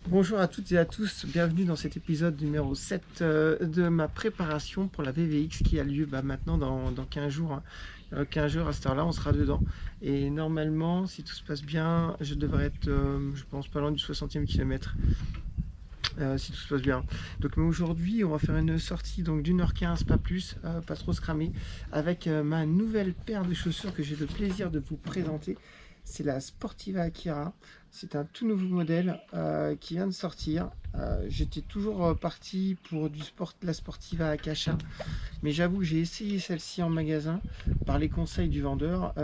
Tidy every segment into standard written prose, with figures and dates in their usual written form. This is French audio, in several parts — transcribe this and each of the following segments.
Bonjour à toutes et à tous, bienvenue dans cet épisode numéro 7 de ma préparation pour la VVX qui a lieu maintenant dans 15 jours. 15 jours à cette heure-là, on sera dedans. Et normalement, si tout se passe bien, je devrais être, je pense, pas loin du 60e kilomètre. Si tout se passe bien. Donc mais aujourd'hui, on va faire une sortie donc d'1h15, pas plus, pas trop se cramer, avec ma nouvelle paire de chaussures que j'ai le plaisir de vous présenter. C'est la Sportiva Akira. C'est un tout nouveau modèle qui vient de sortir. J'étais toujours parti pour la Sportiva Akasha, mais j'avoue que j'ai essayé celle-ci en magasin par les conseils du vendeur.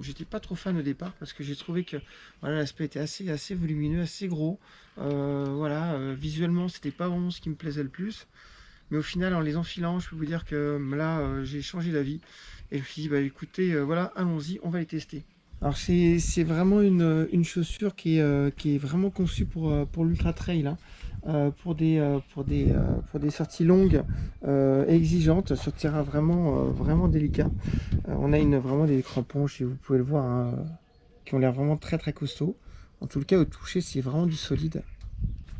J'étais pas trop fan au départ parce que j'ai trouvé que voilà, l'aspect était assez volumineux, assez gros. Voilà, visuellement, c'était pas vraiment ce qui me plaisait le plus. Mais au final, en les enfilant, je peux vous dire que là, j'ai changé d'avis. Et je me suis dit, bah écoutez, voilà, allons-y, on va les tester. Alors c'est vraiment une chaussure qui est vraiment conçue pour l'ultra trail, hein. Pour des sorties longues et exigeantes sur terrain vraiment délicat. On a vraiment des crampons, vous pouvez le voir, hein, qui ont l'air vraiment très costauds. En tout cas, au toucher, c'est vraiment du solide.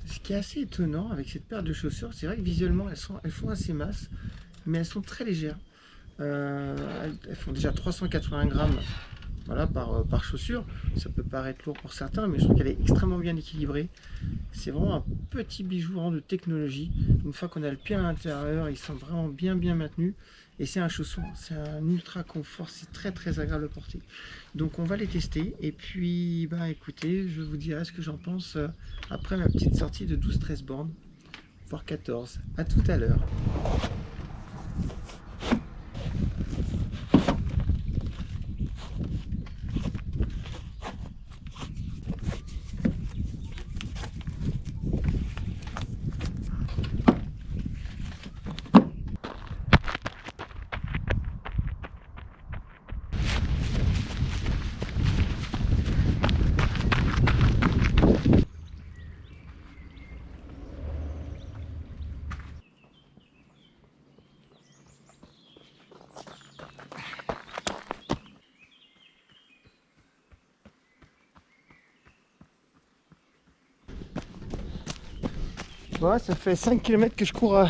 Ce qui est assez étonnant avec cette paire de chaussures, c'est vrai que visuellement, elles font assez masse, mais elles sont très légères. Elles font déjà 380 grammes, voilà, par chaussure. Ça peut paraître lourd pour certains, mais je trouve qu'elle est extrêmement bien équilibrée. C'est vraiment un petit bijou vraiment de technologie. Une fois qu'on a le pied à l'intérieur, ils sont vraiment bien maintenus. Et c'est un chausson, c'est un ultra confort, c'est très agréable à porter. Donc on va les tester. Et puis, bah écoutez, je vous dirai ce que j'en pense après ma petite sortie de 12-13 bornes, voire 14. À tout à l'heure. Voilà, ça fait 5 km que je cours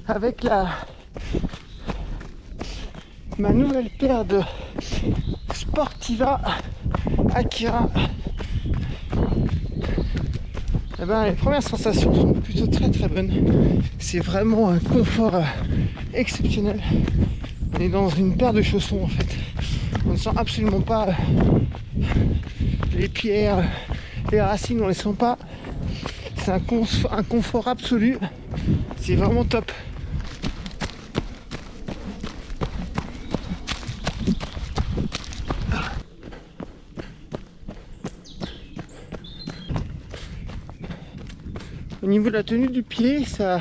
avec ma nouvelle paire de Sportiva Akira. Eh ben, les premières sensations sont plutôt très bonnes. C'est vraiment un confort exceptionnel. On est dans une paire de chaussons en fait. On ne sent absolument pas les pierres, les racines, on ne les sent pas. C'est un confort absolu. C'est vraiment top. Au niveau de la tenue du pied, ça,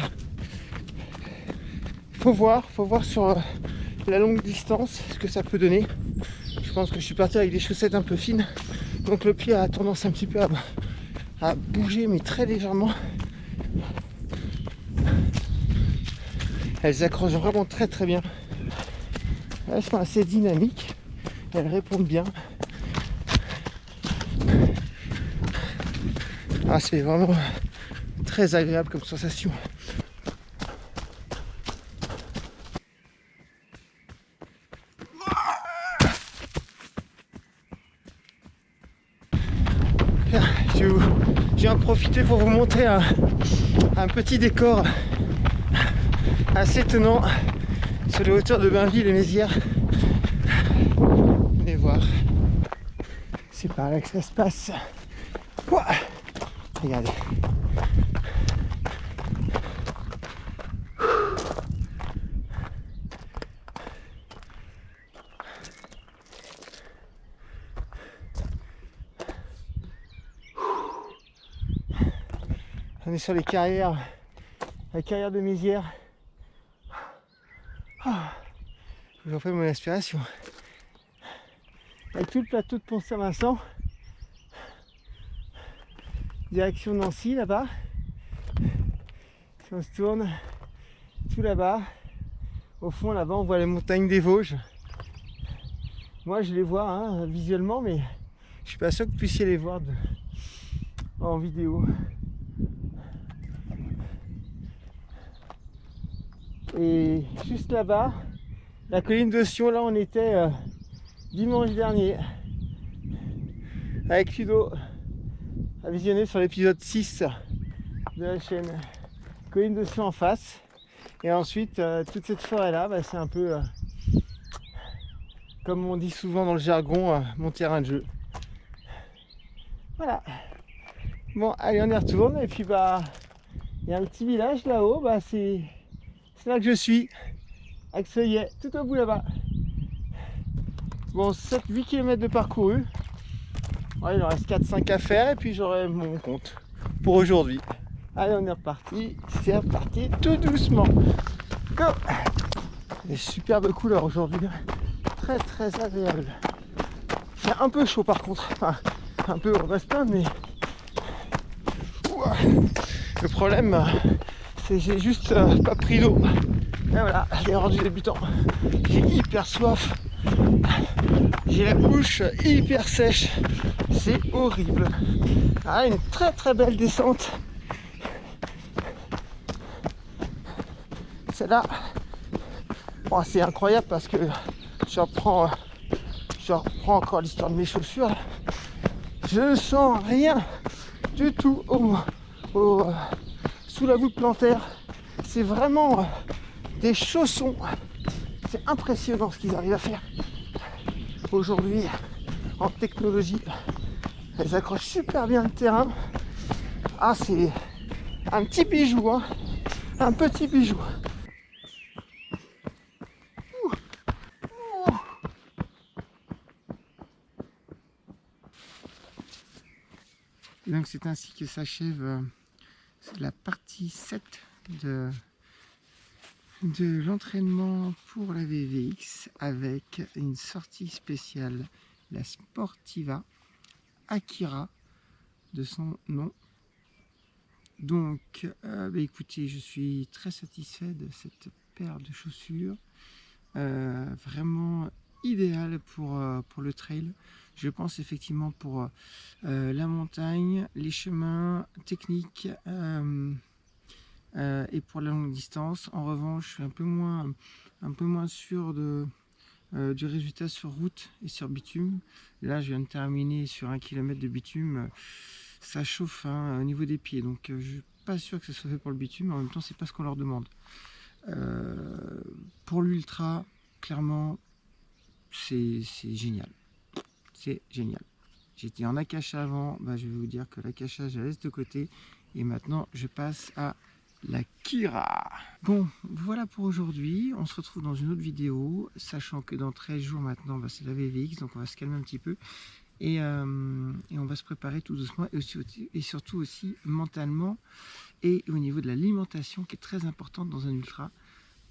faut voir sur la longue distance ce que ça peut donner. Je pense que je suis parti avec des chaussettes un peu fines, donc le pied a tendance un petit peu à bouger, mais très légèrement. Elles accrochent vraiment très bien. Elles sont assez dynamiques, elles répondent bien. Ah, c'est vraiment très agréable comme sensation. Je vais en profiter pour vous montrer un petit décor assez étonnant sur les hauteurs de Bainville et Mézières. Venez voir. C'est par là que ça se passe. Ouah, regardez. On est sur les carrières, la carrière de Mézières. J'en fais mon inspiration. Avec tout le plateau de Pont-Saint-Vincent, direction Nancy là-bas. Si on se tourne, tout là-bas, au fond là-bas on voit les montagnes des Vosges. Moi je les vois hein, visuellement, mais je suis pas sûr que vous puissiez les voir en vidéo. Et juste là-bas, la colline de Sion, là on était dimanche dernier avec Ludo à visionner sur l'épisode 6 de la chaîne. Colline de Sion en face. Et ensuite, toute cette forêt-là, bah, c'est un peu, comme on dit souvent dans le jargon, mon terrain de jeu. Voilà. Bon, allez, on y retourne. Et puis, bah, il y a un petit village là-haut. Bah, c'est là que je suis. Axeuillet, tout au bout là-bas. Bon, 7-8 km de parcouru. Ouais, il en reste 4-5 à faire. Et puis, j'aurai mon compte pour aujourd'hui. Allez, on est reparti. C'est reparti tout doucement. Go! Des superbes couleurs aujourd'hui. Très très agréable. C'est un peu chaud par contre. Enfin, un peu, on va se plaindre, mais ouah. Le problème, c'est que j'ai juste pas pris d'eau. Et voilà, l'erreur du débutant. J'ai hyper soif. J'ai la bouche hyper sèche. C'est horrible. Ah, une très très belle descente. Celle-là, oh, c'est incroyable parce que je reprends encore l'histoire de mes chaussures. Je ne sens rien du tout sous la voûte plantaire. C'est vraiment des chaussons. C'est impressionnant ce qu'ils arrivent à faire aujourd'hui en technologie. Elles accrochent super bien le terrain. Ah, c'est un petit bijou, hein. Un petit bijou. Et donc c'est ainsi que s'achève la partie 7 de l'entraînement pour la VVX avec une sortie spéciale, la Sportiva Akira de son nom. Donc écoutez, je suis très satisfait de cette paire de chaussures, vraiment idéale pour le trail. Je pense effectivement pour la montagne, les chemins techniques et pour la longue distance. En revanche, je suis un peu moins sûr du résultat sur route et sur bitume. Là, je viens de terminer sur 1 km de bitume. Ça chauffe hein, au niveau des pieds, donc je ne suis pas sûr que ça soit fait pour le bitume, mais en même temps, c'est pas ce qu'on leur demande. Pour l'ultra, clairement, c'est génial. C'est génial. J'étais en Akasha avant, bah, je vais vous dire que l'Akasha, je la laisse de côté. Et maintenant, je passe à la Kira. Bon, voilà pour aujourd'hui. On se retrouve dans une autre vidéo, sachant que dans 13 jours maintenant, bah, c'est la VVX, donc on va se calmer un petit peu. Et on va se préparer tout doucement et surtout aussi mentalement et au niveau de l'alimentation qui est très importante dans un ultra.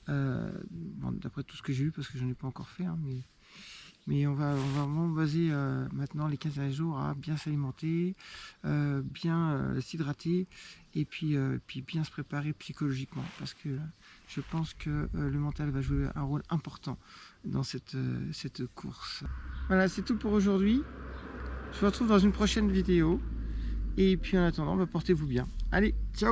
Bon, d'après tout ce que j'ai vu, parce que j'en ai pas encore fait, hein, mais on va vraiment baser maintenant les 15 jours à bien s'alimenter, bien s'hydrater et puis bien se préparer psychologiquement, parce que je pense que le mental va jouer un rôle important dans cette course. Voilà, c'est tout pour aujourd'hui. Je vous retrouve dans une prochaine vidéo et puis en attendant, portez-vous bien. Allez, ciao!